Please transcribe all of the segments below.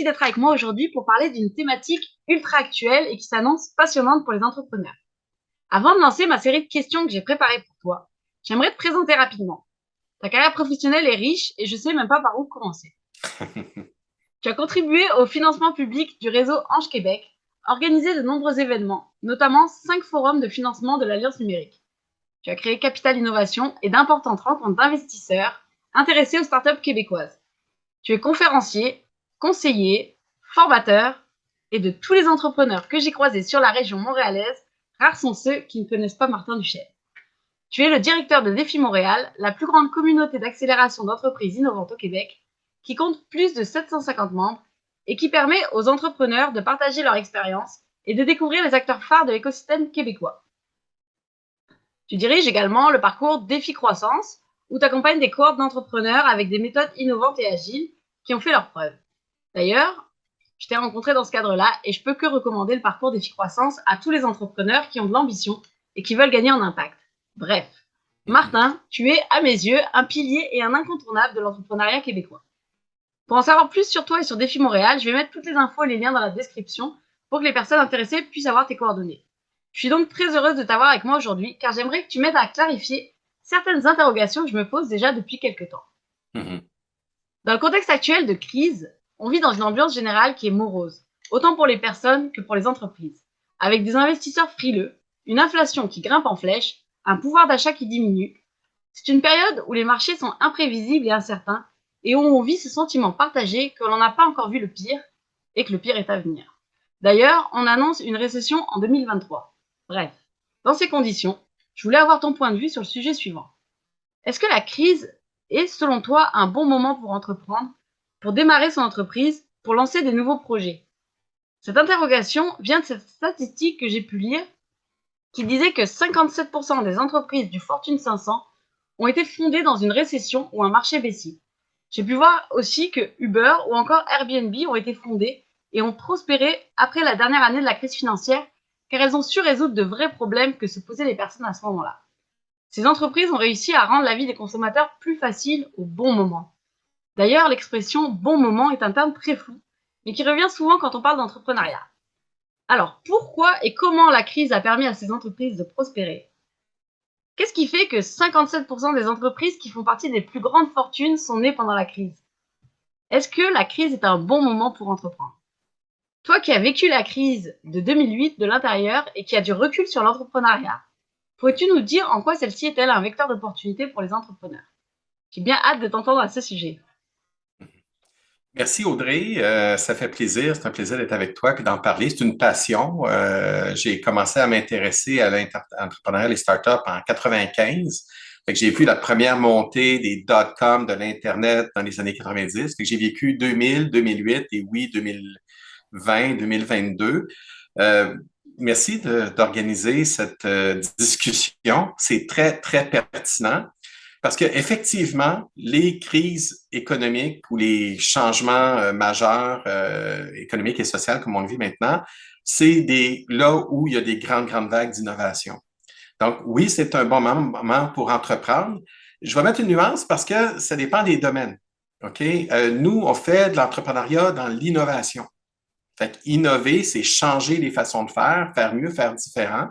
merci d'être avec moi aujourd'hui pour parler d'une thématique ultra actuelle et qui s'annonce passionnante pour les entrepreneurs. Avant de lancer ma série de questions que j'ai préparées pour toi, j'aimerais te présenter rapidement. Ta carrière professionnelle est riche et je sais même pas par où commencer. Tu as contribué au financement public du réseau Ange Québec, organisé de nombreux événements, notamment 5 forums de financement de l'Alliance numérique. Tu as créé Capital Innovation et d'importantes rencontres d'investisseurs intéressés aux startups québécoises. Tu es conférencier, conseiller, formateur, et de tous les entrepreneurs que j'ai croisés sur la région montréalaise, rares sont ceux qui ne connaissent pas Martin Duchesne. Tu es le directeur de Défi Montréal, la plus grande communauté d'accélération d'entreprises innovantes au Québec, qui compte plus de 750 membres et qui permet aux entrepreneurs de partager leur expérience et de découvrir les acteurs phares de l'écosystème québécois. Tu diriges également le parcours Défi Croissance, où tu accompagnes des cohortes d'entrepreneurs avec des méthodes innovantes et agiles qui ont fait leurs preuves. D'ailleurs, je t'ai rencontré dans ce cadre-là et je peux que recommander le parcours Défi Croissance à tous les entrepreneurs qui ont de l'ambition et qui veulent gagner en impact. Bref, Martin, tu es, à mes yeux, un pilier et un incontournable de l'entrepreneuriat québécois. Pour en savoir plus sur toi et sur Défi Montréal, je vais mettre toutes les infos et les liens dans la description pour que les personnes intéressées puissent avoir tes coordonnées. Je suis donc très heureuse de t'avoir avec moi aujourd'hui car j'aimerais que tu m'aides à clarifier certaines interrogations que je me pose déjà depuis quelques temps. Dans le contexte actuel de crise, on vit dans une ambiance générale qui est morose, autant pour les personnes que pour les entreprises, avec des investisseurs frileux, une inflation qui grimpe en flèche, un pouvoir d'achat qui diminue. C'est une période où les marchés sont imprévisibles et incertains et où on vit ce sentiment partagé que l'on n'a pas encore vu le pire et que le pire est à venir. D'ailleurs, on annonce une récession en 2023. Bref, dans ces conditions, je voulais avoir ton point de vue sur le sujet suivant. Est-ce que la crise est, selon toi, un bon moment pour entreprendre, pour démarrer son entreprise, pour lancer des nouveaux projets? Cette interrogation vient de cette statistique que j'ai pu lire qui disait que 57% des entreprises du Fortune 500 ont été fondées dans une récession ou un marché baissier. J'ai pu voir aussi que Uber ou encore Airbnb ont été fondées et ont prospéré après la dernière année de la crise financière car elles ont su résoudre de vrais problèmes que se posaient les personnes à ce moment-là. Ces entreprises ont réussi à rendre la vie des consommateurs plus facile au bon moment. D'ailleurs, l'expression bon moment est un terme très flou, mais qui revient souvent quand on parle d'entrepreneuriat. Alors, pourquoi et comment la crise a permis à ces entreprises de prospérer? Qu'est-ce qui fait que 57% des entreprises qui font partie des plus grandes fortunes sont nées pendant la crise? Est-ce que la crise est un bon moment pour entreprendre? Toi qui as vécu la crise de 2008 de l'intérieur et qui as du recul sur l'entrepreneuriat, pourrais-tu nous dire en quoi celle-ci est-elle un vecteur d'opportunité pour les entrepreneurs? J'ai bien hâte de t'entendre à ce sujet. Merci Audrey, ça fait plaisir, c'est un plaisir d'être avec toi et d'en parler. C'est une passion. J'ai commencé à m'intéresser à l'entrepreneuriat, les startups en 95. Fait que j'ai vu la première montée des dot-com de l'Internet dans les années 90. Fait que j'ai vécu 2000, 2008 et oui, 2020, 2022. Euh, Merci d'organiser cette discussion. C'est très, très pertinent. Parce qu'effectivement, les crises économiques ou les changements majeurs économiques et sociaux comme on le vit maintenant, c'est là où il y a des grandes, grandes vagues d'innovation. Donc, oui, c'est un bon moment pour entreprendre. Je vais mettre une nuance parce que ça dépend des domaines. OK? Nous, on fait de l'entrepreneuriat dans l'innovation. Fait innover, c'est changer les façons de faire mieux, faire différent.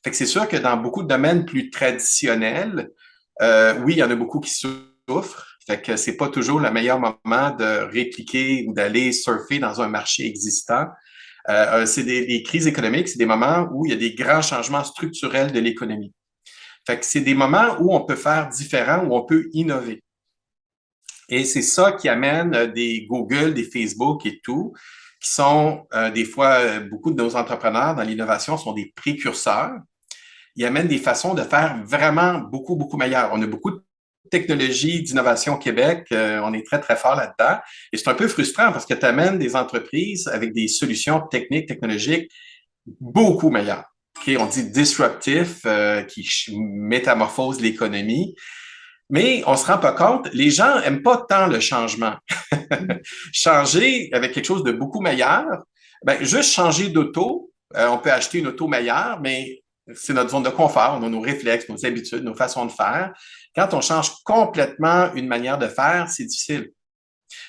Fait que c'est sûr que dans beaucoup de domaines plus traditionnels, oui, il y en a beaucoup qui souffrent. Fait que c'est pas toujours le meilleur moment de répliquer ou d'aller surfer dans un marché existant. Les crises économiques, c'est des moments où il y a des grands changements structurels de l'économie. Fait que c'est des moments où on peut faire différent, où on peut innover. Et c'est ça qui amène des Google, des Facebook et tout, qui sont des fois, beaucoup de nos entrepreneurs dans l'innovation sont des précurseurs. Ils amènent des façons de faire vraiment beaucoup, beaucoup meilleures. On a beaucoup de technologies d'innovation au Québec. On est très, très fort là-dedans. Et c'est un peu frustrant parce que tu amènes des entreprises avec des solutions techniques, technologiques beaucoup meilleures. Okay? On dit disruptif, qui métamorphose l'économie. Mais on se rend pas compte, les gens aiment pas tant le changement. Changer avec quelque chose de beaucoup meilleur, ben, juste changer d'auto, on peut acheter une auto meilleure, mais c'est notre zone de confort, on a nos réflexes, nos habitudes, nos façons de faire. Quand on change complètement une manière de faire, c'est difficile.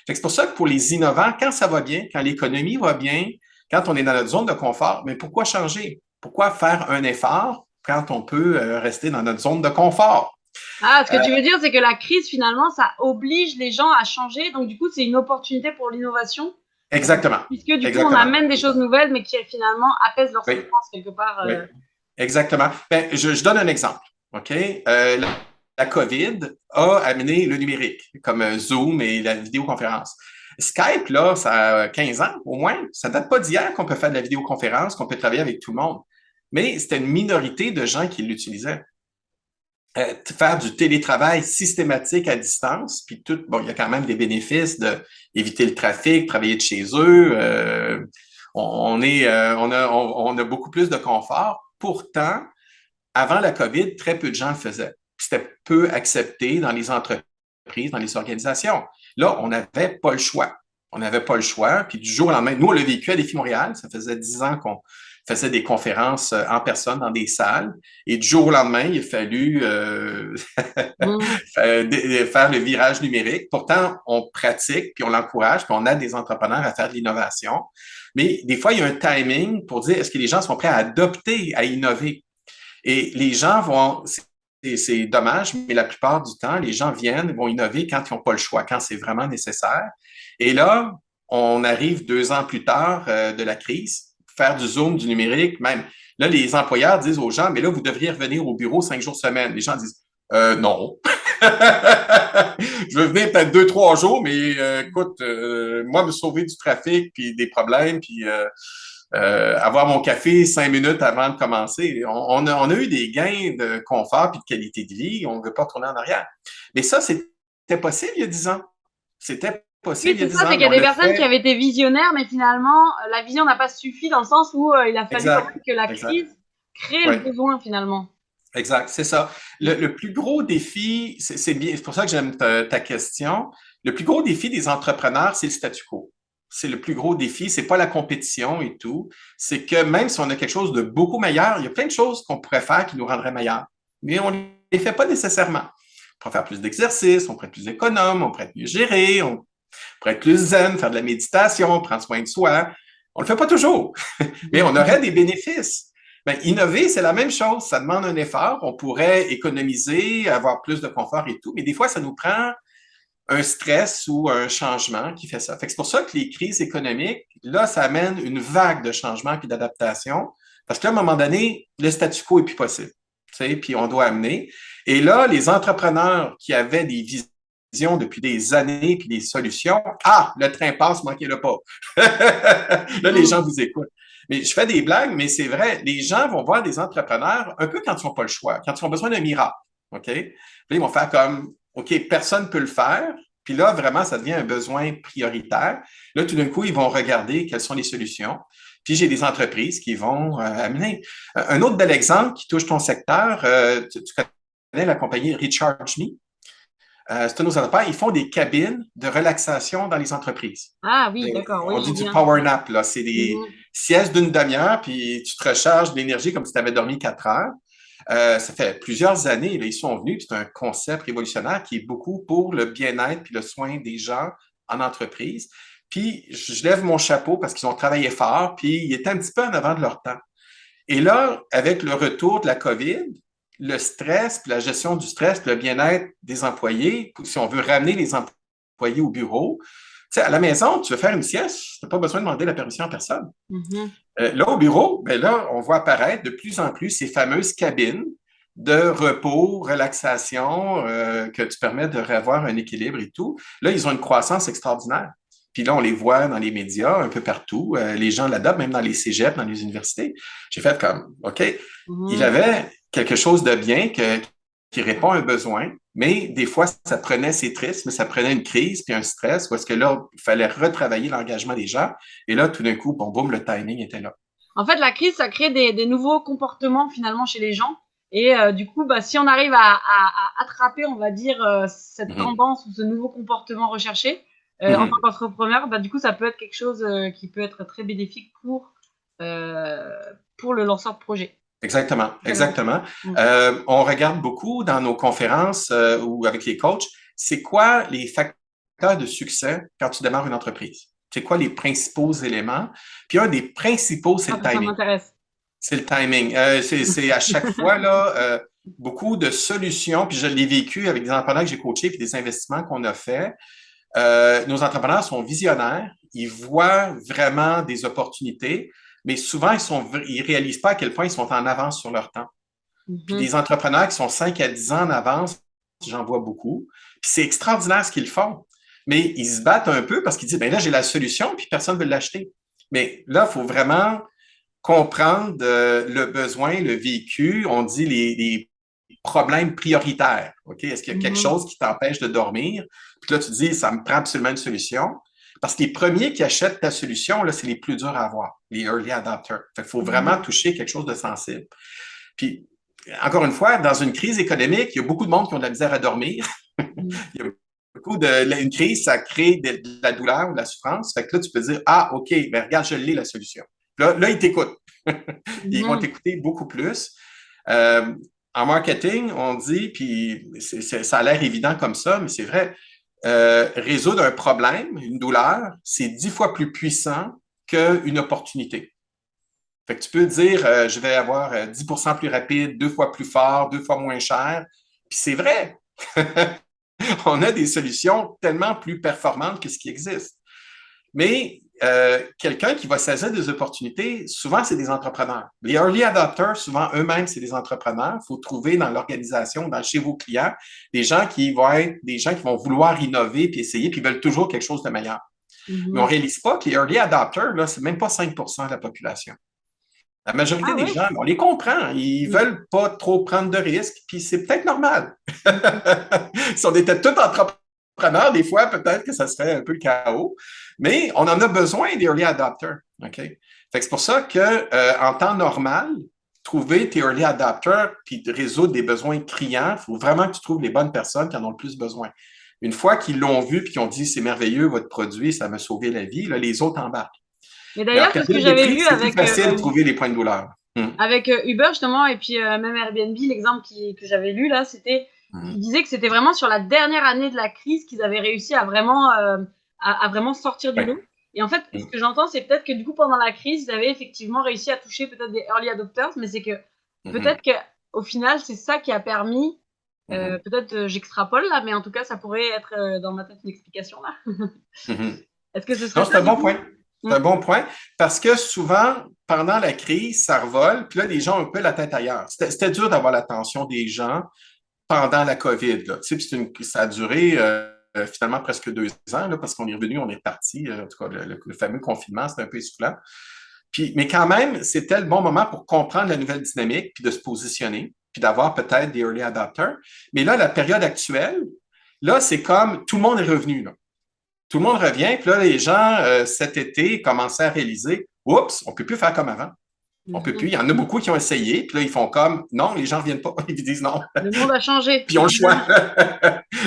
Fait que c'est pour ça que pour les innovants, quand ça va bien, quand l'économie va bien, quand on est dans notre zone de confort, mais pourquoi changer? Pourquoi faire un effort quand on peut rester dans notre zone de confort? Ah, ce que tu veux dire, c'est que la crise, finalement, ça oblige les gens à changer. Donc, du coup, c'est une opportunité pour l'innovation, Exactement. puisque du coup, on Exactement. amène des choses nouvelles, mais qui finalement apaisent leur Oui, souffrance quelque part. oui. Exactement. Ben, je donne un exemple. OK? La COVID a amené le numérique, comme Zoom et la vidéoconférence. Skype, là, ça a 15 ans au moins. Ça date pas d'hier qu'on peut faire de la vidéoconférence, qu'on peut travailler avec tout le monde. Mais c'était une minorité de gens qui l'utilisaient. Faire du télétravail systématique à distance, puis tout, bon, il y a quand même des bénéfices d'éviter le trafic, travailler de chez eux. On a beaucoup plus de confort. Pourtant, avant la COVID, très peu de gens le faisaient. C'était peu accepté dans les entreprises, dans les organisations. Là, on n'avait pas le choix. On n'avait pas le choix. Puis du jour au lendemain, nous, on l'a vécu à Défi Montréal. Ça faisait 10 ans qu'on faisait des conférences en personne dans des salles. Et du jour au lendemain, il a fallu faire le virage numérique. Pourtant, on pratique, puis on l'encourage, puis on aide des entrepreneurs à faire de l'innovation. Mais des fois, il y a un timing pour dire est-ce que les gens sont prêts à adopter, à innover? Et les gens vont, c'est dommage, mais la plupart du temps, les gens viennent, vont innover quand ils n'ont pas le choix, quand c'est vraiment nécessaire. Et là, on arrive 2 ans plus tard de la crise, faire du Zoom, du numérique, même. Là, les employeurs disent aux gens, mais là, vous devriez revenir au bureau 5 jours semaine. Les gens disent, non. Je veux venir peut-être 2, 3 jours, mais écoute, moi, me sauver du trafic, puis des problèmes, puis avoir mon café 5 minutes avant de commencer. On a eu des gains de confort et de qualité de vie. On ne veut pas retourner en arrière. Mais ça, c'était possible il y a 10 ans. C'était Oui, possible il y a c'est 10 ça, ans, c'est qu'il mais y a on des l'a personnes qui fait. avaient été visionnaires, mais finalement, la vision n'a pas suffi dans le sens où il a fallu quand Exact. même que la Exact. crise crée Oui, le besoin finalement. exact. C'est ça. Le plus gros défi, c'est bien, c'est pour ça que j'aime ta question. Le plus gros défi des entrepreneurs, c'est le statu quo. C'est le plus gros défi. C'est pas la compétition et tout. C'est que même si on a quelque chose de beaucoup meilleur, il y a plein de choses qu'on pourrait faire qui nous rendraient meilleurs. Mais on ne les fait pas nécessairement. On pourrait faire plus d'exercices, on pourrait être plus économe, on pourrait être mieux géré, on pourrait être plus zen, faire de la méditation, prendre soin de soi. On le fait pas toujours, mais on aurait des bénéfices. Ben, innover, c'est la même chose. Ça demande un effort. On pourrait économiser, avoir plus de confort et tout, mais des fois, ça nous prend un stress ou un changement qui fait ça. Fait que c'est pour ça que les crises économiques, là, ça amène une vague de changement puis d'adaptation. Parce qu'à un moment donné, le statu quo est plus possible. Tu sais, puis on doit amener. Et là, les entrepreneurs qui avaient des visions depuis des années puis des solutions, ah, le train passe, manquez-le pas. Là, les gens vous écoutent. Mais je fais des blagues, mais c'est vrai, les gens vont voir des entrepreneurs un peu quand ils n'ont pas le choix, quand ils ont besoin d'un miracle. OK? Puis là, ils vont faire comme, OK, personne ne peut le faire. Puis là, vraiment, ça devient un besoin prioritaire. Là, tout d'un coup, ils vont regarder quelles sont les solutions. Puis j'ai des entreprises qui vont amener. Un autre bel exemple qui touche ton secteur, tu connais la compagnie Recharge Me. C'est un de nos entrepreneurs. Ils font des cabines de relaxation dans les entreprises. Ah oui, d'accord, On oui, dit du bien. power nap, là. C'est des Mhm. siestes d'une demi-heure, puis tu te recharges d'énergie comme si tu avais dormi 4 heures. Ça fait plusieurs années, là, ils sont venus, c'est un concept révolutionnaire qui est beaucoup pour le bien-être puis le soin des gens en entreprise. Puis je lève mon chapeau parce qu'ils ont travaillé fort, puis ils étaient un petit peu en avant de leur temps. Et là, avec le retour de la COVID, le stress, puis la gestion du stress, puis le bien-être des employés, si on veut ramener les employés au bureau, tu sais, à la maison, tu veux faire une sieste, tu n'as pas besoin de demander la permission à personne. Mhm. Là, au bureau, ben là, on voit apparaître de plus en plus ces fameuses cabines de repos, relaxation, que tu permets de revoir un équilibre et tout. Là, ils ont une croissance extraordinaire. Puis là, on les voit dans les médias un peu partout. Les gens l'adoptent, même dans les cégeps, dans les universités. J'ai fait comme, OK, il Mhm. avait quelque chose de bien qui répond à un besoin, mais des fois, ça prenait, c'est triste, mais ça prenait une crise puis un stress, parce que là, il fallait retravailler l'engagement des gens. Et là, tout d'un coup, bon, boum, le timing était là. En fait, la crise, ça crée des nouveaux comportements finalement chez les gens. Et du coup, bah, si on arrive à attraper, on va dire, cette Mhm. tendance ou ce nouveau comportement recherché en tant Mhm. qu'entrepreneur, bah, du coup, ça peut être quelque chose qui peut être très bénéfique pour le lanceur de projet. Exactement, Totalement. exactement. Mm. On regarde beaucoup dans nos conférences ou avec les coachs, c'est quoi les facteurs facteurs de succès quand tu démarres une entreprise? C'est quoi les principaux éléments? Puis un des principaux, c'est Ah, le ça timing. m'intéresse. C'est le timing. C'est à chaque fois, là, beaucoup de solutions, puis je l'ai vécu avec des entrepreneurs que j'ai coachés, puis des investissements qu'on a faits. Nos entrepreneurs sont visionnaires, ils voient vraiment des opportunités, mais souvent, ils réalisent pas à quel point ils sont en avance sur leur temps. Puis Mhm. des entrepreneurs qui sont 5 à 10 ans en avance, j'en vois beaucoup. Puis c'est extraordinaire ce qu'ils font. Mais ils se battent un peu parce qu'ils disent, ben là, j'ai la solution, puis personne ne veut l'acheter. Mais là, il faut vraiment comprendre le besoin, le vécu, on dit les problèmes prioritaires. OK? Est-ce qu'il y a quelque Mhm. chose qui t'empêche de dormir? Puis là, tu dis, ça me prend absolument une solution. Parce que les premiers qui achètent ta solution, là, c'est les plus durs à avoir, les early adopters. Fait qu'il faut vraiment Mhm. toucher quelque chose de sensible. Puis, encore une fois, dans une crise économique, il y a beaucoup de monde qui ont de la misère à dormir. Mhm. Il y a beaucoup de, une crise, ça crée de la douleur ou de la souffrance. Fait que là, tu peux dire, ah, OK, ben regarde, je l'ai la solution. Là ils t'écoutent. Ils vont Mhm. t'écouter beaucoup plus. Euh, En marketing, on dit, puis ça a l'air évident comme ça, mais c'est vrai, résoudre un problème, une douleur, c'est 10 fois plus puissant qu'une opportunité. Fait que tu peux dire, je vais avoir 10% plus rapide, 2 fois plus fort, 2 fois moins cher. Puis c'est vrai. On a des solutions tellement plus performantes que ce qui existe. Mais quelqu'un qui va saisir des opportunités, souvent, c'est des entrepreneurs. Les early adopters, souvent, eux-mêmes, c'est des entrepreneurs. Il faut trouver dans l'organisation, chez vos clients, des gens qui vont être des gens qui vont vouloir innover puis essayer, puis veulent toujours quelque chose de meilleur. Mais on ne Mhm. réalise pas que les early adopters, là, c'est même pas 5% de la population. La majorité Ah des ouais? gens, on les comprend, ils Mhm. veulent pas trop prendre de risques, puis c'est peut-être normal. Mhm. Si on était tous entrepreneurs, des fois, peut-être que ça serait un peu le chaos, mais on en a besoin des early adopters. OK? Fait que c'est pour ça que, en temps normal, trouver tes early adopters puis résoudre des besoins criants, il faut vraiment que tu trouves les bonnes personnes qui en ont le plus besoin. Une fois qu'ils l'ont vu puis qu'ils ont dit c'est merveilleux votre produit, ça m'a sauvé la vie, là, les autres embarquent. Mais Mais en d'ailleurs, c'est ce que période de j'avais crise, vu c'est plus facile de trouver les points de douleur. avec Uber justement et puis même Airbnb, l'exemple que j'avais lu là, c'était Hum, il disait que c'était vraiment sur la dernière année de la crise qu'ils avaient réussi à vraiment sortir du ouais. lot. Et en fait, ce Hum, que j'entends, c'est peut-être que du coup pendant la crise, ils avaient effectivement réussi à toucher peut-être des early adopters, mais c'est que hum, peut-être que au final, c'est ça qui a permis hum, peut-être j'extrapole là, mais en tout cas, ça pourrait être dans ma tête une explication là. hum. Est-ce que ce Non, serait c'est ça un du bon coup? point. C'est Mm. un bon point parce que souvent, pendant la crise, ça revole, puis là, les gens ont un peu la tête ailleurs. C'était dur d'avoir l'attention des gens pendant la COVID. Là. Tu sais, ça a duré finalement presque 2 ans là, parce qu'on est revenu, on est parti. En tout cas, le fameux confinement, c'était un peu essoufflant. Puis, mais quand même, c'était le bon moment pour comprendre la nouvelle dynamique, puis de se positionner, puis d'avoir peut-être des early adopters. Mais là, la période actuelle, là, c'est comme tout le monde est revenu. Là. Tout le monde revient, puis là, les gens, cet été, commençaient à réaliser, oups, on ne peut plus faire comme avant. On ne peut plus. Mhm. Il y en a beaucoup qui ont essayé, puis là, ils font comme, non, les gens ne reviennent pas. Ils disent non. Le monde a changé. Puis ils ont le choix.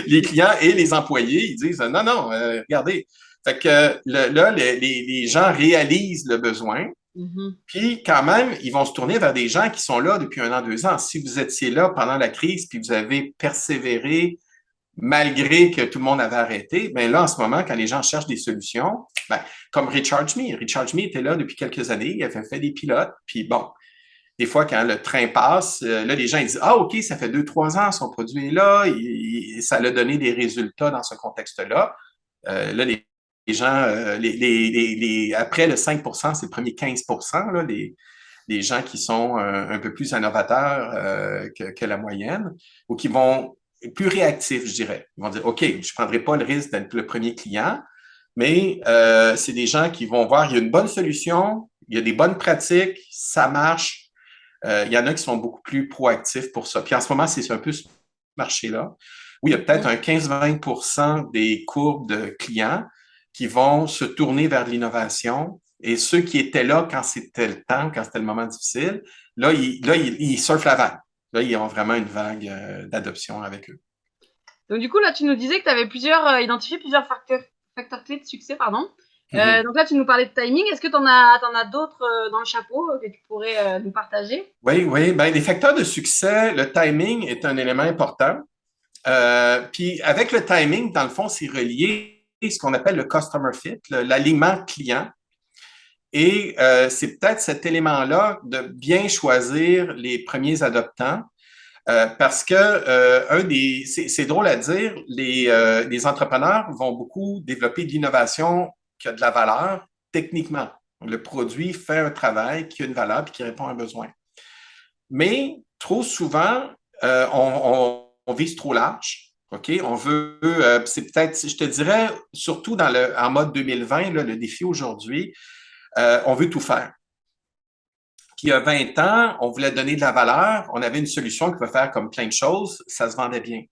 Les clients et les employés, ils disent, non, non, regardez. Fait que là, les gens réalisent le besoin, Mhm. puis quand même, ils vont se tourner vers des gens qui sont là depuis 1 an, 2 ans. Si vous étiez là pendant la crise, puis vous avez persévéré, malgré que tout le monde avait arrêté, ben là, en ce moment, quand les gens cherchent des solutions, ben, comme Richard Me était là depuis quelques années, il avait fait des pilotes, puis bon, des fois, quand le train passe, là, les gens ils disent, ah, OK, ça fait 2, 3 ans, son produit est là, ça a donné des résultats dans ce contexte-là. Là, les gens, après le 5%, c'est le premier 15%, là, les gens qui sont un peu plus innovateurs que la moyenne ou qui vont être plus réactifs, je dirais. Ils vont dire, OK, je ne prendrai pas le risque d'être le premier client, mais c'est des gens qui vont voir, il y a une bonne solution, il y a des bonnes pratiques, ça marche. Il y en a qui sont beaucoup plus proactifs pour ça. Puis en ce moment, c'est un peu ce marché-là où il y a peut-être Mhm. un 15-20% des courbes de clients qui vont se tourner vers l'innovation. Et ceux qui étaient là quand c'était le temps, quand c'était le moment difficile, ils surfent la vague. Là, ils ont vraiment une vague d'adoption avec eux. Donc du coup, là, tu nous disais que tu avais identifié plusieurs facteurs clés de succès, pardon. Mhm. Donc là, tu nous parlais de timing. Est-ce que t'en as d'autres dans le chapeau que tu pourrais nous partager? Oui, oui. Ben, les facteurs de succès, le timing est un élément important. Puis avec le timing, dans le fond, c'est relié. ce qu'on appelle le customer fit, l'alignement client. Et c'est peut-être cet élément-là de bien choisir les premiers adoptants. Parce que c'est drôle à dire, les entrepreneurs vont beaucoup développer de l'innovation qui a de la valeur techniquement. Le produit fait un travail qui a une valeur et qui répond à un besoin. Mais trop souvent, on vise trop large. OK? On veut, c'est peut-être, je te dirais, surtout en mode 2020, là, le défi aujourd'hui, on veut tout faire. Puis il y a 20 ans, on voulait donner de la valeur, on avait une solution qui peut faire comme plein de choses, ça se vendait bien.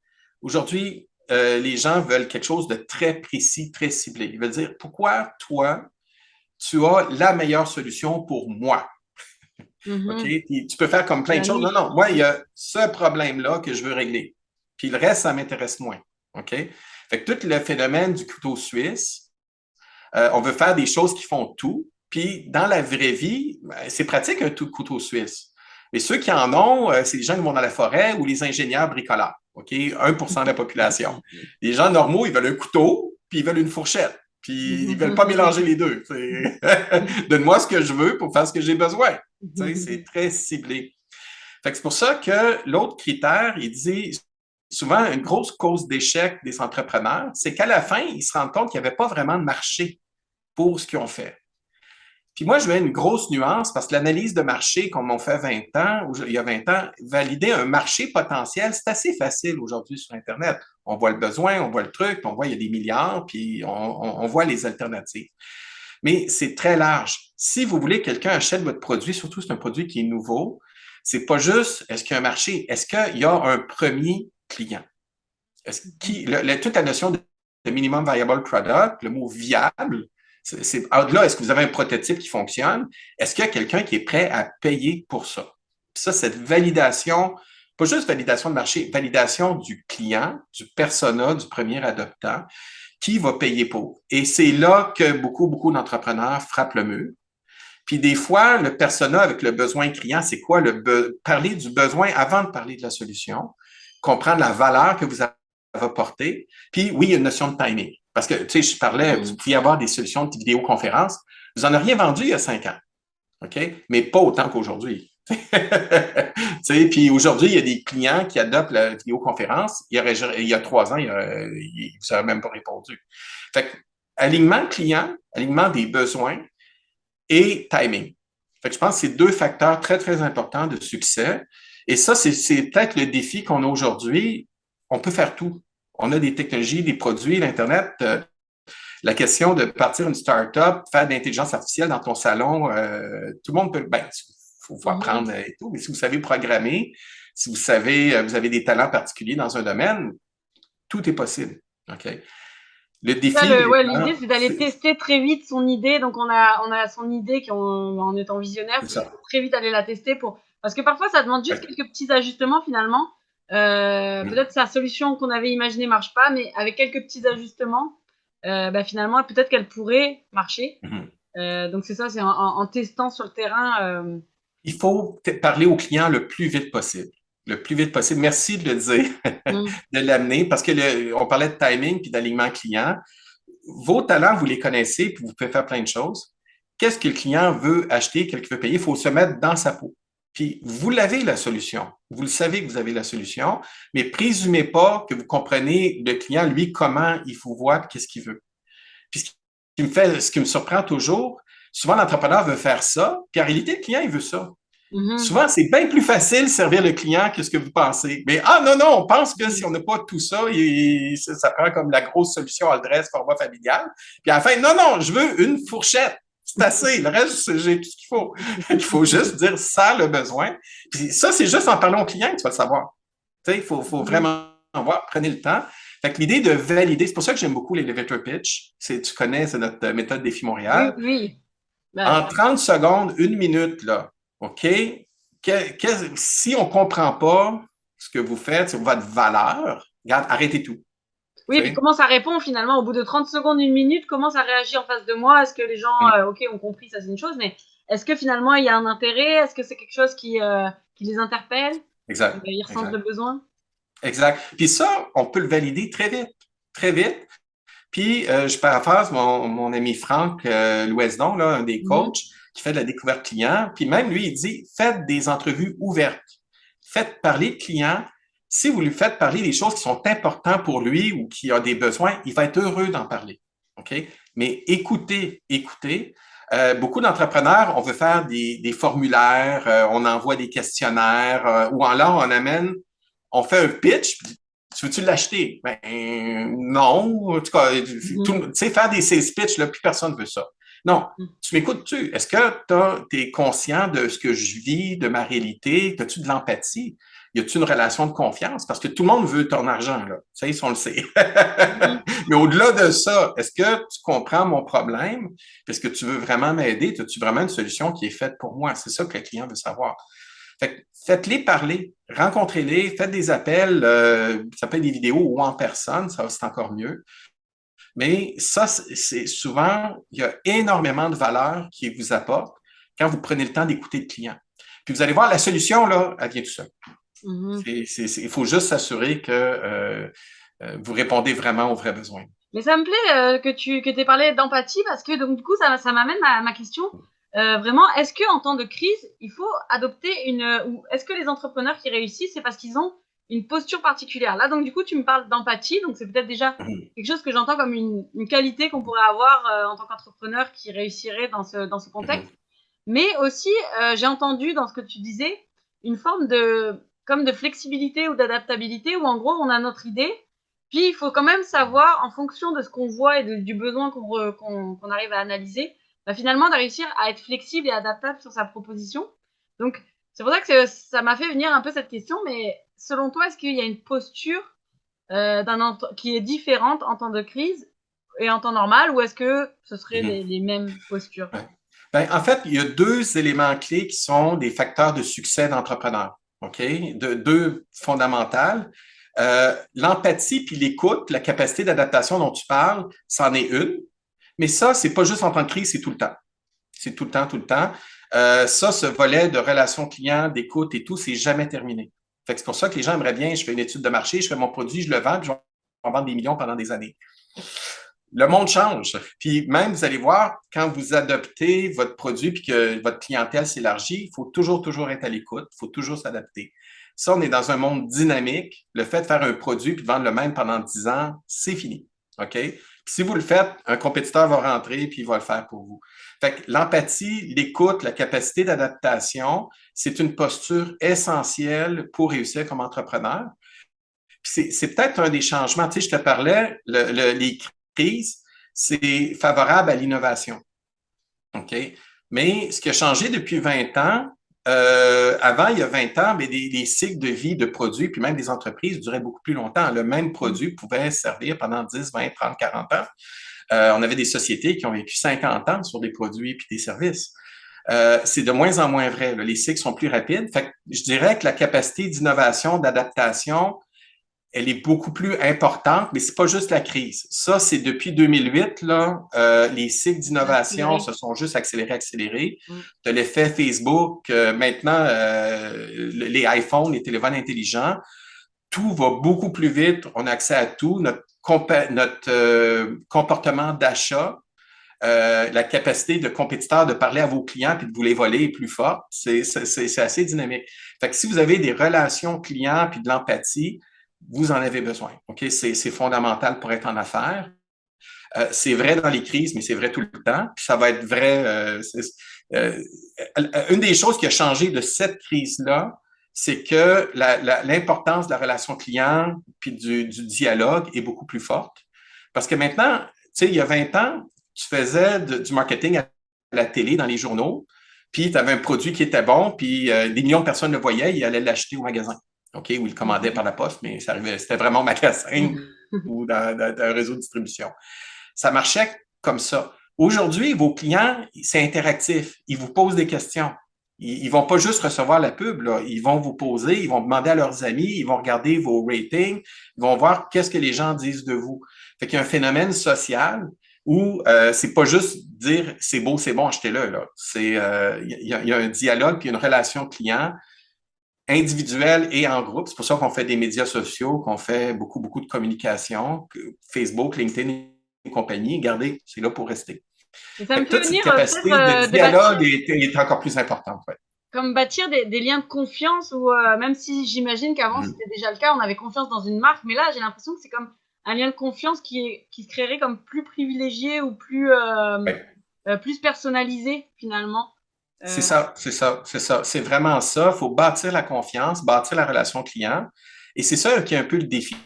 Aujourd'hui, les gens veulent quelque chose de très précis, très ciblé. Ils veulent dire, pourquoi toi, tu as la meilleure solution pour moi? OK? Puis tu peux faire comme plein de choses. Non, non, moi, il y a ce problème-là que je veux régler. Puis le reste, ça m'intéresse moins. OK? Fait que tout le phénomène du couteau suisse, on veut faire des choses qui font tout. Puis dans la vraie vie, c'est pratique un tout couteau suisse. Mais ceux qui en ont, c'est les gens qui vont dans la forêt ou les ingénieurs bricoleurs. OK? 1% de la population. Les gens normaux, ils veulent un couteau, puis ils veulent une fourchette. Puis ils veulent pas mélanger les deux. Donne-moi ce que je veux pour faire ce que j'ai besoin. C'est très ciblé. Fait que c'est pour ça que l'autre critère, il dit souvent une grosse cause d'échec des entrepreneurs, c'est qu'à la fin, ils se rendent compte qu'il n'y avait pas vraiment de marché pour ce qu'ils ont fait. Puis moi, je mets une grosse nuance parce que l'analyse de marché, comme on fait 20 ans, il y a 20 ans, valider un marché potentiel, c'est assez facile aujourd'hui sur Internet. On voit le besoin, on voit le truc, on voit il y a des milliards, puis on voit les alternatives. Mais c'est très large. Si vous voulez que quelqu'un achète votre produit, surtout si c'est un produit qui est nouveau, c'est pas juste est-ce qu'il y a un marché, est-ce qu'il y a un premier client? Toute la notion de minimum viable product, le mot viable, c'est au-delà, est-ce que vous avez un prototype qui fonctionne? Est-ce qu'il y a quelqu'un qui est prêt à payer pour ça? Puis ça, cette validation, pas juste validation de marché, validation du client, du persona, du premier adoptant, qui va payer pour. Et c'est là que beaucoup d'entrepreneurs frappent le mur. Puis des fois, le persona avec le besoin client, c'est quoi? Parler du besoin avant de parler de la solution, comprendre la valeur que vous avez apportée. Puis oui, il y a une notion de timing. Parce que, tu sais, je parlais, vous pouviez avoir des solutions de vidéoconférence. Vous n'en auriez vendu il y a 5 ans. OK? Mais pas autant qu'aujourd'hui. Puis aujourd'hui, il y a des clients qui adoptent la vidéoconférence. Il y a 3 ans, ils vous n'auraient même pas répondu. Fait que, alignement client, alignement des besoins et timing. Fait que je pense que c'est 2 facteurs très, très importants de succès. Et ça, c'est peut-être le défi qu'on a aujourd'hui. On peut faire tout. On a des technologies, des produits, l'Internet. La question de partir une start-up, faire de l'intelligence artificielle dans ton salon, tout le monde peut. Ben, faut apprendre et tout, mais si vous savez programmer, si vous savez, vous avez des talents particuliers dans un domaine, tout est possible. OK? Le défi. L'idée, c'est d'aller tester très vite son idée. Donc, on a son idée en étant visionnaire, il faut très vite aller la tester parce que parfois, ça demande juste quelques petits ajustements finalement. Peut-être sa solution qu'on avait imaginée marche pas, mais avec quelques petits ajustements, finalement, peut-être qu'elle pourrait marcher. Donc, c'est ça, c'est en testant sur le terrain. Il faut parler au client le plus vite possible. Le plus vite possible. Merci de le dire, de l'amener, parce que on parlait de timing puis d'alignement client. Vos talents, vous les connaissez, puis vous pouvez faire plein de choses. Qu'est-ce que le client veut acheter, qu'est-ce qu'il veut payer? Il faut se mettre dans sa peau. Puis vous l'avez la solution. Vous le savez que vous avez la solution, mais présumez pas que vous comprenez le client, lui, comment il faut voir, qu'est-ce qu'il veut. Puis ce qui me surprend toujours, souvent l'entrepreneur veut faire ça, puis en réalité, le client, il veut ça. Souvent, c'est bien plus facile servir le client que ce que vous pensez. Mais non, on pense que si on n'a pas tout ça, ça prend comme la grosse solution all dress, format familial. Puis à la fin, non, je veux une fourchette. C'est assez. Le reste, j'ai tout ce qu'il faut. Il faut juste dire ça, le besoin. Puis ça, c'est juste en parlant au client que tu vas le savoir. Tu sais, il faut vraiment voir. Prenez le temps. Fait que l'idée de valider, c'est pour ça que j'aime beaucoup les elevator pitch. Tu connais, c'est notre méthode Défi Montréal. Oui. En 30 secondes, 1 minute, là, OK? Si on ne comprend pas ce que vous faites, sur votre valeur, regarde, arrêtez tout. Oui, puis comment ça répond finalement au bout de 30 secondes, 1 minute, comment ça réagit en face de moi? Est-ce que les gens, OK, ont compris, ça c'est une chose, mais est-ce que finalement il y a un intérêt? Est-ce que c'est quelque chose qui les interpelle? Exact. Ils ressentent le besoin? Exact. Puis ça, on peut le valider très vite. Très vite. Puis, je paraphrase mon ami Franck Louesdon, là, un des Mhm. coachs qui fait de la découverte client. Puis même lui, il dit, faites des entrevues ouvertes. Faites parler le client. Si vous lui faites parler des choses qui sont importantes pour lui ou qui a des besoins, il va être heureux d'en parler. OK? Mais écoutez, écoutez. Beaucoup d'entrepreneurs, on veut faire des formulaires, on envoie des questionnaires, ou alors on amène, on fait un pitch, tu veux-tu l'acheter? Ben non. En tout cas, tu Mhm. sais, faire des sales pitch, là, plus personne ne veut ça. Non. Tu m'écoutes-tu? Est-ce que tu es conscient de ce que je vis, de ma réalité? As-tu de l'empathie? Y a-t-il une relation de confiance? Parce que tout le monde veut ton argent, là. Ça, on le sait. Mhm. Mais au-delà de ça, est-ce que tu comprends mon problème? Est-ce que tu veux vraiment m'aider? As-tu vraiment une solution qui est faite pour moi? C'est ça que le client veut savoir. Fait que faites-les parler, rencontrez-les, faites des appels, ça peut être des vidéos ou en personne, ça c'est encore mieux. Mais ça, c'est souvent, il y a énormément de valeur qui vous apporte quand vous prenez le temps d'écouter le client. Puis vous allez voir, la solution, là, elle vient tout seul. Mhm. Il faut juste s'assurer que vous répondez vraiment aux vrais besoins. Mais ça me plaît que tu aies parlé d'empathie parce que donc du coup ça m'amène à ma question. Vraiment, est-ce que en temps de crise, il faut adopter ou est-ce que les entrepreneurs qui réussissent, c'est parce qu'ils ont une posture particulière? Là, donc du coup, tu me parles d'empathie, donc c'est peut-être déjà quelque chose que j'entends comme une qualité qu'on pourrait avoir en tant qu'entrepreneur qui réussirait dans ce contexte. Mais aussi, j'ai entendu dans ce que tu disais une forme comme de flexibilité ou d'adaptabilité où en gros on a notre idée, puis il faut quand même savoir en fonction de ce qu'on voit et du besoin qu'on arrive à analyser, bah, finalement de réussir à être flexible et adaptable sur sa proposition. Donc c'est pour ça que ça m'a fait venir un peu cette question, mais selon toi, est-ce qu'il y a une posture qui est différente en temps de crise et en temps normal, ou est-ce que ce seraient les mêmes postures? Ouais. Ben, en fait, il y a deux éléments clés qui sont des facteurs de succès d'entrepreneurs. OK? Deux fondamentales. L'empathie puis l'écoute, la capacité d'adaptation dont tu parles, c'en est une. Mais ça, c'est pas juste en temps de crise, c'est tout le temps. C'est tout le temps, tout le temps. Ça, ce volet de relations clients, d'écoute et tout, c'est jamais terminé. Fait que c'est pour ça que les gens aimeraient bien, je fais une étude de marché, je fais mon produit, je le vends, puis je vais en vendre des millions pendant des années. Le monde change. Puis même, vous allez voir, quand vous adoptez votre produit puis que votre clientèle s'élargit, il faut toujours, toujours être à l'écoute, il faut toujours s'adapter. Ça, on est dans un monde dynamique. Le fait de faire un produit puis de vendre le même pendant 10 ans, c'est fini. OK? Puis si vous le faites, un compétiteur va rentrer puis il va le faire pour vous. Fait que l'empathie, l'écoute, la capacité d'adaptation, c'est une posture essentielle pour réussir comme entrepreneur. C'est peut-être un des changements. Tu sais, je te parlais, les crises, c'est favorable à l'innovation. OK? Mais ce qui a changé depuis 20 ans, avant, il y a 20 ans, mais les cycles de vie de produits, puis même des entreprises, duraient beaucoup plus longtemps. Le même produit pouvait servir pendant 10, 20, 30, 40 ans. On avait des sociétés qui ont vécu 50 ans sur des produits puis des services. C'est de moins en moins vrai. Là. Les cycles sont plus rapides. Fait que je dirais que la capacité d'innovation, d'adaptation, elle est beaucoup plus importante, mais c'est pas juste la crise. Ça, c'est depuis 2008, là, les cycles d'innovation Accéléré. se sont juste accélérés, accélérés. Mm. Tu as l'effet Facebook, maintenant, les iPhones, les téléphones intelligents, tout va beaucoup plus vite, on a accès à tout, notre comportement d'achat, la capacité de compétiteur de parler à vos clients puis de vous les voler est plus forte. C'est assez dynamique. Fait que si vous avez des relations clients puis de l'empathie, vous en avez besoin. OK? C'est fondamental pour être en affaires. C'est vrai dans les crises, mais c'est vrai tout le temps. Puis ça va être vrai. Euh, une des choses qui a changé de cette crise-là, c'est que l'importance de la relation client puis du dialogue est beaucoup plus forte. Parce que maintenant, tu sais, il y a 20 ans, tu faisais du marketing à la télé, dans les journaux, puis tu avais un produit qui était bon, puis des millions de personnes le voyaient, ils allaient l'acheter au magasin. OK, ou ils le commandaient par la poste, mais ça arrivait, c'était vraiment au magasin ou dans un réseau de distribution. Ça marchait comme ça. Aujourd'hui, vos clients, c'est interactif. Ils vous posent des questions. Ils vont pas juste recevoir la pub, là. Ils vont vous poser, ils vont demander à leurs amis, ils vont regarder vos ratings, ils vont voir qu'est-ce que les gens disent de vous. Fait qu'il y a un phénomène social où c'est pas juste dire c'est beau, c'est bon, achetez-le. Là. Il y a un dialogue puis une relation client individuelle et en groupe. C'est pour ça qu'on fait des médias sociaux, qu'on fait beaucoup, beaucoup de communication, Facebook, LinkedIn compagnie, regardez, c'est là pour rester. Et ça Fait me que fait toute cette venir capacité de peut-être de bâtir, dialogue est encore plus importante. Ouais. comme bâtir des liens de confiance où, même si j'imagine qu'avant Mhm. c'était déjà le cas, on avait confiance dans une marque, mais là j'ai l'impression que c'est comme un lien de confiance qui se créerait comme plus privilégié ou Ouais. plus personnalisé finalement. C'est Euh, ça, c'est ça, c'est ça. C'est vraiment ça. Il faut bâtir la confiance, bâtir la relation client. Et c'est ça qui est un peu le défi,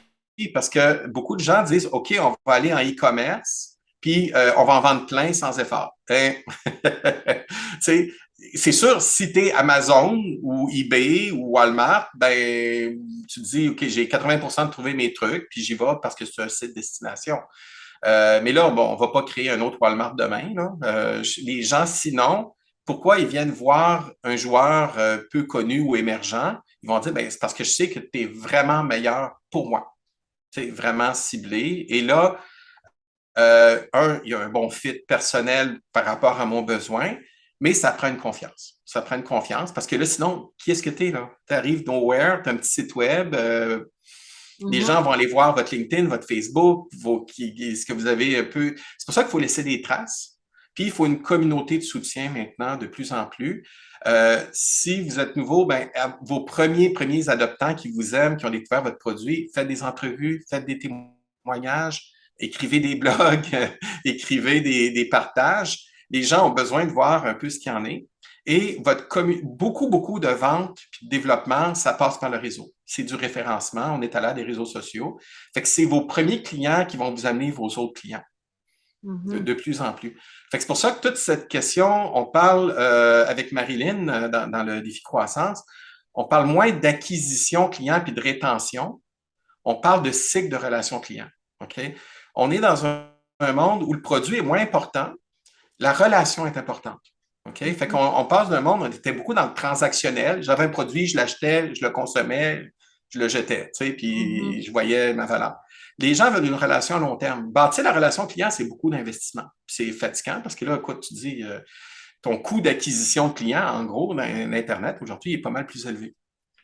parce que beaucoup de gens disent, OK, on va aller en e-commerce, puis on va en vendre plein sans effort. Ben, tu sais, c'est sûr, si tu es Amazon ou eBay ou Walmart, ben, tu te dis, OK, j'ai 80% de trouver mes trucs, puis j'y vais parce que c'est un site destination. Mais là, bon, on ne va pas créer un autre Walmart demain. Là. Les gens, sinon, pourquoi ils viennent voir un joueur peu connu ou émergent? Ils vont dire, ben, c'est parce que je sais que tu es vraiment meilleur pour moi. Tu es vraiment ciblé. Et là, il y a un bon fit personnel par rapport à mon besoin, mais ça prend une confiance. Ça prend une confiance parce que là, sinon, qui est-ce que tu es là? Tu arrives nowhere, tu as un petit site web, les mhm, gens vont aller voir votre LinkedIn, votre Facebook, ce que vous avez un peu. C'est pour ça qu'il faut laisser des traces. Puis, il faut une communauté de soutien maintenant de plus en plus. Si vous êtes nouveau, ben, vos premiers adoptants qui vous aiment, qui ont découvert votre produit, faites des entrevues, faites des témoignages, écrivez des blogs, écrivez des partages. Les gens ont besoin de voir un peu ce qu'il y en est. Et beaucoup de ventes et de développement, ça passe par le réseau. C'est du référencement. On est allé à des réseaux sociaux. Fait que c'est vos premiers clients qui vont vous amener vos autres clients mhm. de plus en plus. Fait que c'est pour ça que toute cette question, on parle avec Marilyn dans le défi croissance, on parle moins d'acquisition client puis de rétention. On parle de cycle de relation client. OK? On est dans un monde où le produit est moins important, la relation est importante. OK? Fait qu'on passe d'un monde, on était beaucoup dans le transactionnel. J'avais un produit, je l'achetais, je le consommais, je le jetais, tu sais, Mhm. puis je voyais ma valeur. Les gens veulent une relation à long terme. Bâtir la relation client, c'est beaucoup d'investissement. C'est fatigant parce que là, quoi, tu dis, ton coût d'acquisition de client, en gros, dans l'Internet, aujourd'hui, est pas mal plus élevé.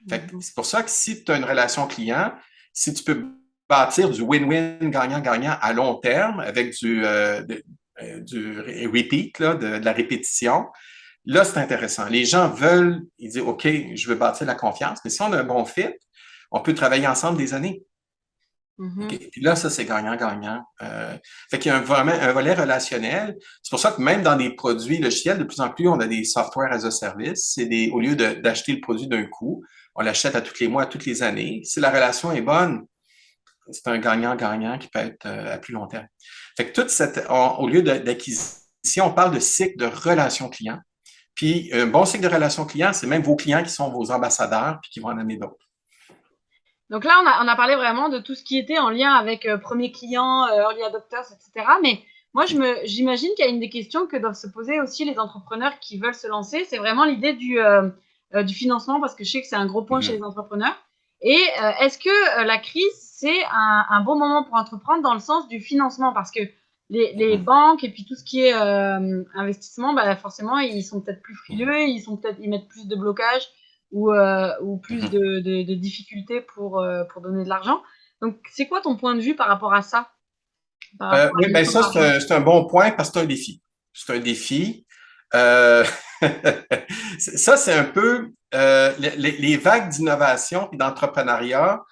Fait que Mhm. c'est pour ça que si tu as une relation client, si tu peux bâtir du win-win gagnant-gagnant à long terme avec du repeat, là, de la répétition, là, c'est intéressant. Les gens veulent, ils disent, OK, je veux bâtir la confiance, mais si on a un bon fit, on peut travailler ensemble des années. Mhm. OK? Puis là, ça, c'est gagnant-gagnant. Fait qu'il y a vraiment un volet relationnel. C'est pour ça que même dans des produits logiciels, de plus en plus, on a des software as a service. Au lieu d'acheter le produit d'un coup, on l'achète à tous les mois, à toutes les années. Si la relation est bonne, c'est un gagnant-gagnant qui peut être à plus long terme. Fait que au lieu d'acquisition, on parle de cycle de relation client. Puis un bon cycle de relation client, c'est même vos clients qui sont vos ambassadeurs puis qui vont en amener d'autres. Donc là, on a parlé vraiment de tout ce qui était en lien avec premiers clients, early adopters, etc. Mais moi, j'imagine qu'il y a une des questions que doivent se poser aussi les entrepreneurs qui veulent se lancer. C'est vraiment l'idée du financement, parce que je sais que c'est un gros point chez les Mhm. entrepreneurs. Et est-ce que la crise, c'est un bon moment pour entreprendre dans le sens du financement? Parce que les Mhm. banques et puis tout ce qui est investissement, bah, forcément, ils sont peut-être plus frileux, ils mettent plus de blocage ou plus Mhm. de difficultés pour donner de l'argent. Donc, c'est quoi ton point de vue par rapport à ça, par rapport à Oui, la ben notion ça, d'argent? c'est un bon point parce que c'est un défi. C'est un défi. Euh, ça, c'est un peu les vagues d'innovation et d'entrepreneuriat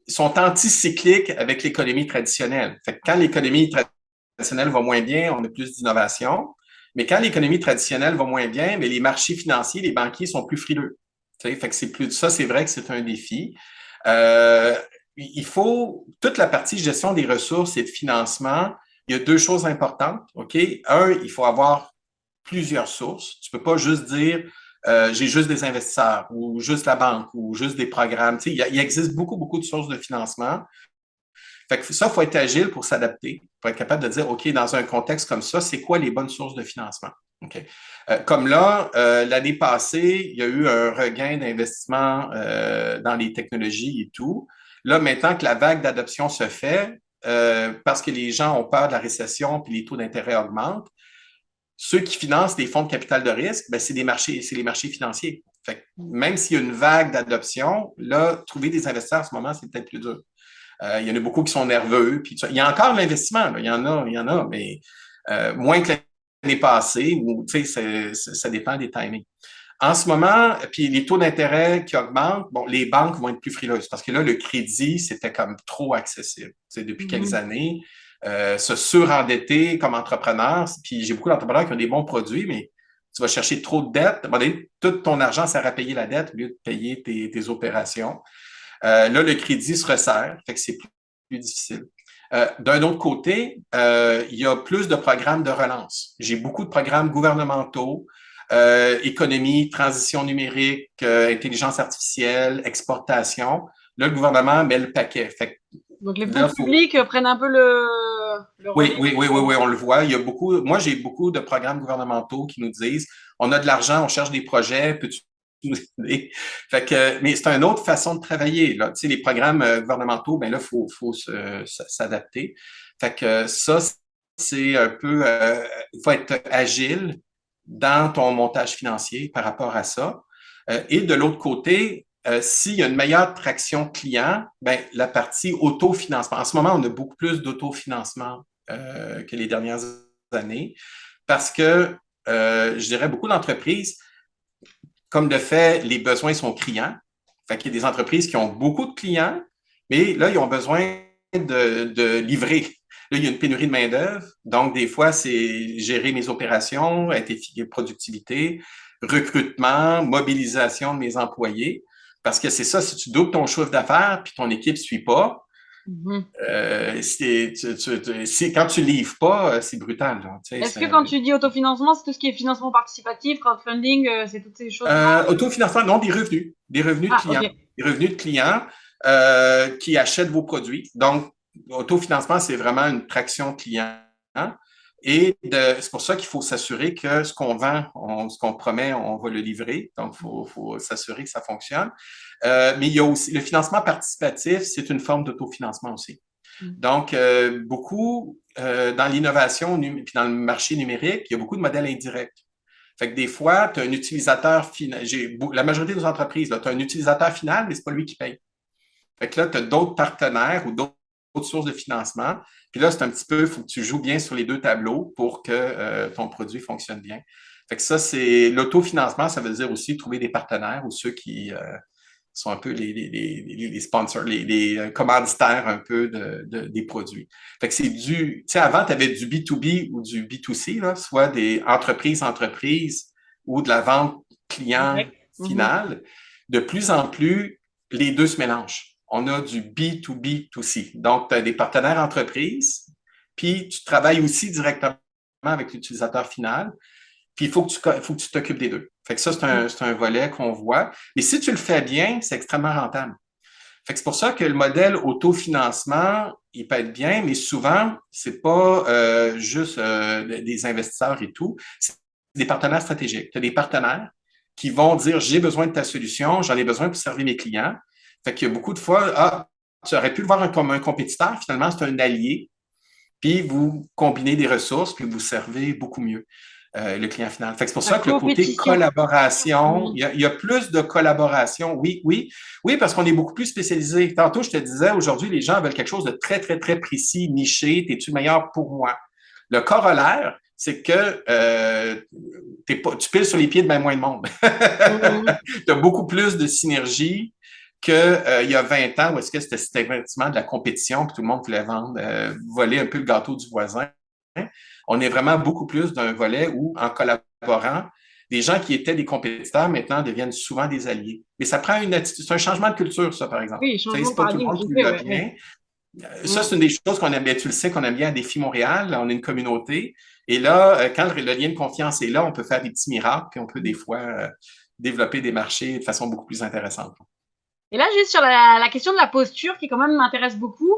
sont anticycliques avec l'économie traditionnelle. Fait que quand l'économie traditionnelle va moins bien, on a plus d'innovation. Mais quand l'économie traditionnelle va moins bien, mais les marchés financiers, les banquiers sont plus frileux. Tu sais, fait que c'est vrai que c'est un défi. Euh, il faut toute la partie gestion des ressources et de financement. Il y a deux choses importantes. OK? Un, il faut avoir plusieurs sources. Tu peux pas juste dire j'ai juste des investisseurs ou juste la banque ou juste des programmes. Tu sais, il existe beaucoup de sources de financement. Fait que ça, il faut être agile pour s'adapter, pour être capable de dire, OK, dans un contexte comme ça, c'est quoi les bonnes sources de financement? OK. Comme là, l'année passée, il y a eu un regain d'investissement dans les technologies et tout. Là, maintenant que la vague d'adoption se fait, parce que les gens ont peur de la récession puis les taux d'intérêt augmentent, ceux qui financent les fonds de capital de risque, ben, c'est les marchés financiers. Fait que même s'il y a une vague d'adoption, là, trouver des investisseurs en ce moment, c'est peut-être plus dur. Il y en a beaucoup qui sont nerveux. Puis, il y a encore l'investissement, là. Il y en a, mais moins que l'année passée, ou ça dépend des timings. En ce moment, puis les taux d'intérêt qui augmentent, bon, les banques vont être plus frileuses parce que là, le crédit, c'était comme trop accessible. Depuis quelques années, se surendetter comme entrepreneur, puis j'ai beaucoup d'entrepreneurs qui ont des bons produits, mais tu vas chercher trop de dettes, tout ton argent sert à payer la dette au lieu de payer tes opérations. Là, le crédit se resserre, fait que c'est plus difficile. D'un autre côté, il y a plus de programmes de relance. J'ai beaucoup de programmes gouvernementaux, économie, transition numérique, intelligence artificielle, exportation. Là, le gouvernement met le paquet. Fait que, donc les fonds publics prennent un peu le relais. Oui, on le voit. Il y a beaucoup. Moi, j'ai beaucoup de programmes gouvernementaux qui nous disent on a de l'argent, on cherche des projets, peux-tu nous aider? Fait que, mais c'est une autre façon de travailler. Là. Tu sais, les programmes gouvernementaux, ben là, faut s'adapter. Fait que ça, c'est un peu il faut être agile dans ton montage financier par rapport à ça. Et de l'autre côté, s'il y a une meilleure traction client, ben, la partie autofinancement. En ce moment, on a beaucoup plus d'autofinancement que les dernières années parce que, je dirais, beaucoup d'entreprises, comme de fait, les besoins sont criants. Fait qu'il y a des entreprises qui ont beaucoup de clients, mais là, ils ont besoin de livrer. Là, il y a une pénurie de main-d'œuvre. Donc, des fois, c'est gérer mes opérations, être efficace, productivité, recrutement, mobilisation de mes employés. Parce que c'est ça, si tu doubles ton chiffre d'affaires puis ton équipe ne suit pas, quand tu ne livres pas, c'est brutal. Là, est-ce que quand tu dis autofinancement, c'est tout ce qui est financement participatif, crowdfunding, c'est toutes ces choses? Autofinancement, non, des revenus. Des revenus de clients. Okay. Des revenus de clients qui achètent vos produits. Donc, autofinancement, c'est vraiment une traction client. Et c'est pour ça qu'il faut s'assurer que ce qu'on vend, ce qu'on promet, on va le livrer. Donc, il faut s'assurer que ça fonctionne. Mais il y a aussi le financement participatif, c'est une forme d'autofinancement aussi. Donc, beaucoup dans l'innovation puis dans le marché numérique, il y a beaucoup de modèles indirects. Fait que des fois, tu as un utilisateur final. La majorité des entreprises, tu as un utilisateur final, mais ce n'est pas lui qui paye. Fait que là, tu as d'autres partenaires ou d'autres sources de financement. Puis là, c'est un petit peu, il faut que tu joues bien sur les deux tableaux pour que ton produit fonctionne bien. Fait que ça, c'est l'autofinancement, ça veut dire aussi trouver des partenaires ou ceux qui sont un peu les sponsors, les commanditaires un peu des produits. Fait que c'est tu sais, avant, tu avais du B2B ou du B2C, là, soit des entreprises ou de la vente client final. De plus en plus, les deux se mélangent. On a du B2B2C. Donc, tu as des partenaires entreprises, puis tu travailles aussi directement avec l'utilisateur final. Puis, il faut que tu t'occupes des deux. Fait que ça, c'est un volet qu'on voit. Mais si tu le fais bien, c'est extrêmement rentable. Fait que c'est pour ça que le modèle autofinancement, il peut être bien, mais souvent, c'est pas juste des investisseurs et tout. C'est des partenaires stratégiques. Tu as des partenaires qui vont dire, j'ai besoin de ta solution, j'en ai besoin pour servir mes clients. Fait qu'il y a beaucoup de fois, tu aurais pu le voir comme un compétiteur, finalement, c'est un allié. Puis vous combinez des ressources, puis vous servez beaucoup mieux le client final. Fait que c'est pour ça que le côté collaboration, il y a plus de collaboration. Oui, parce qu'on est beaucoup plus spécialisé. Tantôt, je te disais, aujourd'hui, les gens veulent quelque chose de très, très, très précis, niché. T'es-tu meilleur pour moi? Le corollaire, c'est que tu piles sur les pieds de bien moins de monde. Tu as beaucoup plus de synergie qu'il y a 20 ans où est-ce que c'était effectivement de la compétition, que tout le monde voulait vendre, voler un peu le gâteau du voisin. On est vraiment beaucoup plus d'un volet où, en collaborant, des gens qui étaient des compétiteurs maintenant deviennent souvent des alliés. Mais ça prend une attitude, c'est un changement de culture, ça, par exemple. Oui, changement c'est pas tout le monde qui le bien. Ça, c'est une des choses qu'on aime bien. Tu le sais qu'on aime bien à Défi Montréal. Là, on est une communauté. Et là, quand le lien de confiance est là, on peut faire des petits miracles, puis on peut des fois développer des marchés de façon beaucoup plus intéressante. Et là, juste sur la question de la posture, qui quand même m'intéresse beaucoup,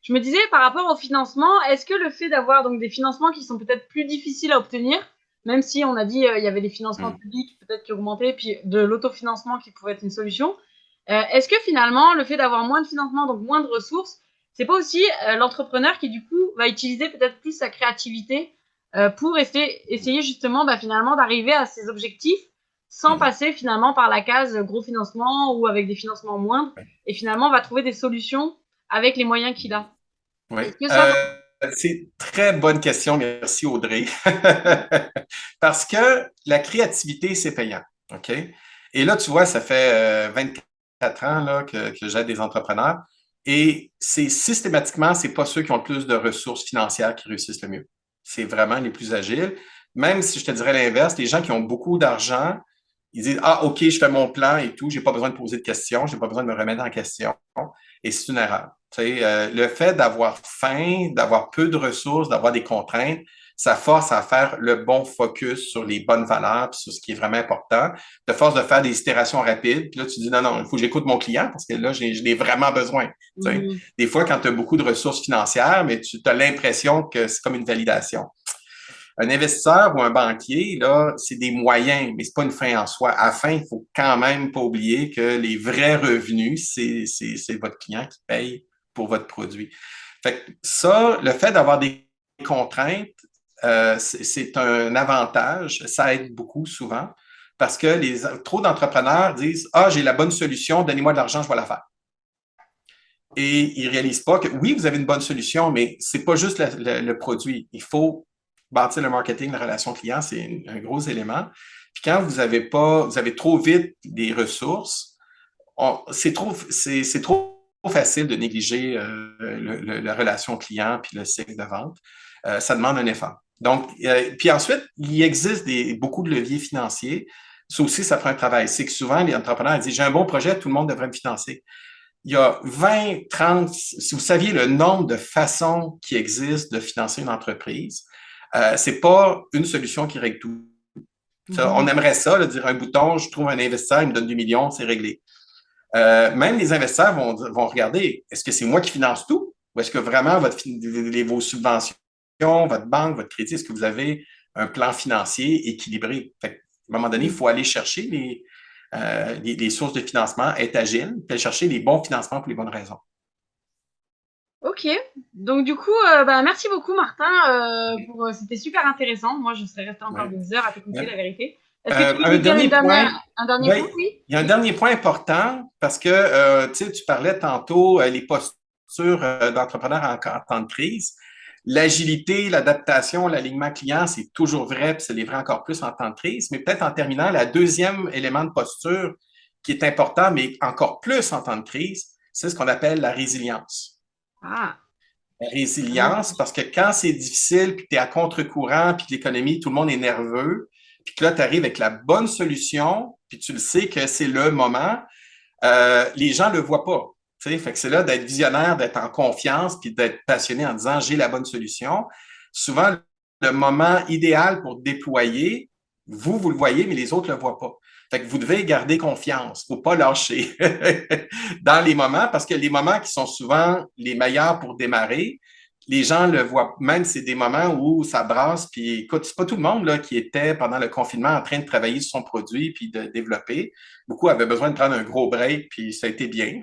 je me disais par rapport au financement, est-ce que le fait d'avoir donc des financements qui sont peut-être plus difficiles à obtenir, même si on a dit il y avait des financements publics peut-être qui augmentaient, puis de l'autofinancement qui pouvait être une solution, est-ce que finalement le fait d'avoir moins de financement, donc moins de ressources, c'est pas aussi l'entrepreneur qui du coup va utiliser peut-être plus sa créativité pour essayer justement finalement d'arriver à ses objectifs sans Mhm. passer finalement par la case gros financement ou avec des financements moindres. Oui. Et finalement, on va trouver des solutions avec les moyens qu'il a. Oui. Est-ce que ça... C'est très bonne question. Merci, Audrey. Parce que la créativité, c'est payant. OK? Et là, tu vois, ça fait 24 ans là, que j'aide des entrepreneurs. Et c'est systématiquement, c'est pas ceux qui ont le plus de ressources financières qui réussissent le mieux. C'est vraiment les plus agiles. Même si je te dirais l'inverse, les gens qui ont beaucoup d'argent, ils disent, ah, OK, je fais mon plan et tout, j'ai pas besoin de poser de questions, j'ai pas besoin de me remettre en question. Et c'est une erreur. Tu sais, le fait d'avoir faim, d'avoir peu de ressources, d'avoir des contraintes, ça force à faire le bon focus sur les bonnes valeurs, puis sur ce qui est vraiment important, de force de faire des itérations rapides. Puis là, tu dis, non, non, il faut que j'écoute mon client parce que là, je l'ai vraiment besoin. Tu sais. Mhm. Des fois, quand tu as beaucoup de ressources financières, mais tu as l'impression que c'est comme une validation. Un investisseur ou un banquier, là, c'est des moyens, mais c'est pas une fin en soi. À la fin, il faut quand même pas oublier que les vrais revenus, c'est votre client qui paye pour votre produit. Fait que ça, le fait d'avoir des contraintes, c'est un avantage. Ça aide beaucoup souvent parce que trop d'entrepreneurs disent, ah, j'ai la bonne solution, donnez-moi de l'argent, je vais la faire. Et ils ne réalisent pas que oui, vous avez une bonne solution, mais c'est pas juste le produit. Il faut bâtir le marketing, la relation client, c'est un gros élément. Puis quand vous avez trop vite des ressources, c'est trop facile de négliger la relation client puis le cycle de vente. Ça demande un effort. Donc, puis ensuite, il existe beaucoup de leviers financiers. Ça aussi, ça prend un travail. C'est que souvent, les entrepreneurs disent, j'ai un bon projet, tout le monde devrait me financer. Il y a 20, 30, si vous saviez le nombre de façons qui existent de financer une entreprise, c'est pas une solution qui règle tout. Ça, on Mhm. aimerait ça, là, dire un bouton, je trouve un investisseur, il me donne 2 millions, c'est réglé. Même les investisseurs vont regarder, est-ce que c'est moi qui finance tout? Ou est-ce que vraiment vos subventions, votre banque, votre crédit, est-ce que vous avez un plan financier équilibré? Fait à un moment donné, il faut aller chercher les sources de financement, être agile, puis aller chercher les bons financements pour les bonnes raisons. Ok, donc du coup, bah, merci beaucoup Martin, pour, c'était super intéressant. Moi, je serais restée encore Ouais. des heures à t'écouter, Ouais. la vérité. Est-ce que tu veux Un nous dire dernier point, un dernier oui, point, oui? il y a un Oui. dernier point important parce que tu sais, tu parlais tantôt les postures d'entrepreneurs en temps de crise. L'agilité, l'adaptation, l'alignement client, c'est toujours vrai, puis c'est vrai encore plus en temps de crise. Mais peut-être en terminant, la deuxième élément de posture qui est important, mais encore plus en temps de crise, c'est ce qu'on appelle la résilience. Ah, La fameux résilience, point. parce que quand c'est difficile, puis que tu es à contre-courant, puis que l'économie, tout le monde est nerveux, puis que là, tu arrives avec la bonne solution, puis tu le sais que c'est le moment, les gens le voient pas. Tu sais, fait que c'est là d'être visionnaire, d'être en confiance, puis d'être passionné en disant j'ai la bonne solution. Souvent, le moment idéal pour déployer, vous le voyez, mais les autres le voient pas. Fait que vous devez garder confiance, faut pas lâcher dans les moments, parce que les moments qui sont souvent les meilleurs pour démarrer, les gens le voient, même c'est des moments où ça brasse, puis écoute, c'est pas tout le monde là, qui était pendant le confinement en train de travailler sur son produit puis de développer. Beaucoup avaient besoin de prendre un gros break, puis ça a été bien.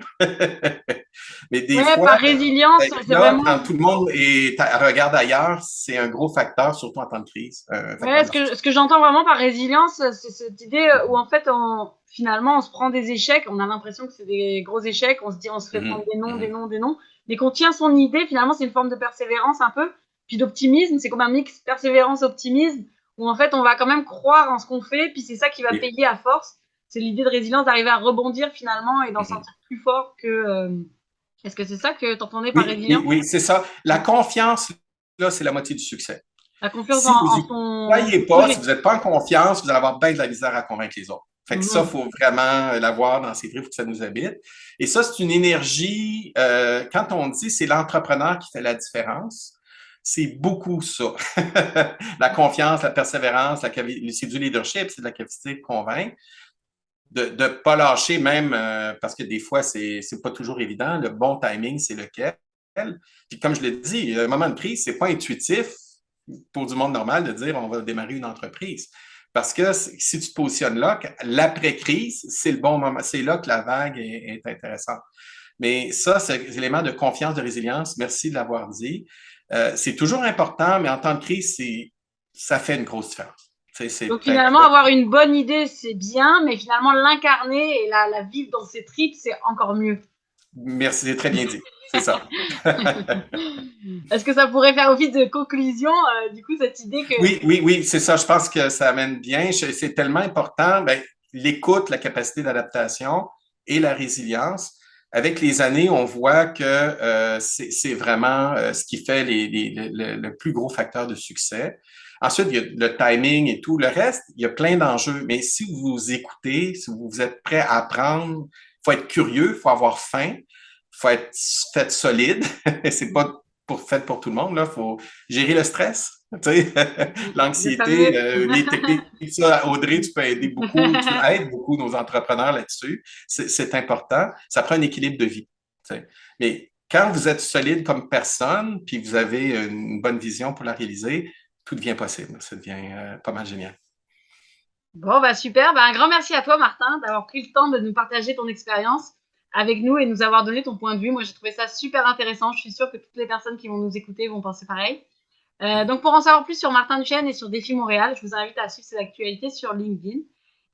Mais des Ouais, fois, par résilience, être c'est là, vraiment... quand tout le monde regarde ailleurs, c'est un gros facteur, surtout en temps de crise, un facteur Ouais, d'astuce. ce que j'entends vraiment par résilience, c'est cette idée où en fait, finalement, on se prend des échecs, on a l'impression que c'est des gros échecs, on se dit, on se fait prendre Mhm, des noms, des mhm. noms, des noms, mais qu'on tient son idée, finalement, c'est une forme de persévérance un peu, puis d'optimisme, c'est comme un mix persévérance, optimisme, où en fait, on va quand même croire en ce qu'on fait, puis c'est ça qui va Oui. payer à force. C'est l'idée de résilience, d'arriver à rebondir finalement et d'en Mhm. sortir plus fort que. Est-ce que c'est ça que t'entendais par Oui, oui, résilience? oui, c'est ça. La confiance, là, c'est la moitié du succès. La confiance Si vous en y son croyez pas, si projet. vous n'êtes pas en confiance, vous allez avoir bien de la misère à convaincre les autres. Fait que ça, il Mhm. faut vraiment l'avoir dans ses traits, il faut que ça nous habite. Et ça, c'est une énergie, quand on dit c'est l'entrepreneur qui fait la différence, c'est beaucoup ça. La confiance, la persévérance, c'est du leadership, c'est de la capacité de convaincre, de ne pas lâcher même, parce que des fois, c'est pas toujours évident. Le bon timing, c'est lequel. Puis comme je l'ai dit, un moment de crise, c'est pas intuitif pour du monde normal de dire on va démarrer une entreprise. Parce que si tu te positionnes là, l'après-crise, c'est le bon moment. C'est là que la vague est intéressante. Mais ça, c'est des éléments de confiance, de résilience. Merci de l'avoir dit. C'est toujours important, mais en temps de crise, ça fait une grosse différence. Tu sais, c'est Donc peut-être finalement, avoir une bonne idée, c'est bien, mais finalement, l'incarner et la vivre dans ses tripes, c'est encore mieux. merci, c'est très bien dit. C'est ça. Est-ce que ça pourrait faire office de conclusion, du coup, cette idée que... Oui, oui, oui, c'est ça. Je pense que ça amène bien. C'est tellement important. Ben, l'écoute, la capacité d'adaptation et la résilience. Avec les années, on voit que c'est vraiment ce qui fait le plus gros facteur de succès. Ensuite, il y a le timing et tout. Le reste, il y a plein d'enjeux. Mais si vous écoutez, si vous êtes prêt à apprendre, il faut être curieux, il faut avoir faim, il faut être fait solide. C'est pas fait pour tout le monde. Il faut gérer le stress. Tu sais, Le l'anxiété, fameux... les techniques, ça, Audrey, tu peux aider beaucoup, tu aides beaucoup nos entrepreneurs là-dessus. C'est important. Ça prend un équilibre de vie. Tu sais. Mais quand vous êtes solide comme personne, puis vous avez une bonne vision pour la réaliser, tout devient possible. Ça devient pas mal génial. Bon, bah super. Bah, un grand merci à toi, Martin, d'avoir pris le temps de nous partager ton expérience avec nous et nous avoir donné ton point de vue. Moi, j'ai trouvé ça super intéressant. Je suis sûre que toutes les personnes qui vont nous écouter vont penser pareil. Donc, pour en savoir plus sur Martin Duchesne et sur Défi Montréal, je vous invite à suivre ses actualités sur LinkedIn.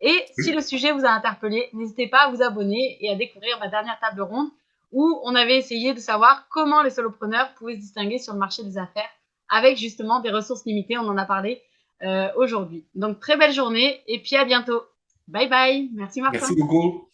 Et si le sujet vous a interpellé, n'hésitez pas à vous abonner et à découvrir ma dernière table ronde où on avait essayé de savoir comment les solopreneurs pouvaient se distinguer sur le marché des affaires avec justement des ressources limitées. On en a parlé aujourd'hui. Donc, très belle journée et puis à bientôt. Bye bye. Merci Merci Martin. beaucoup.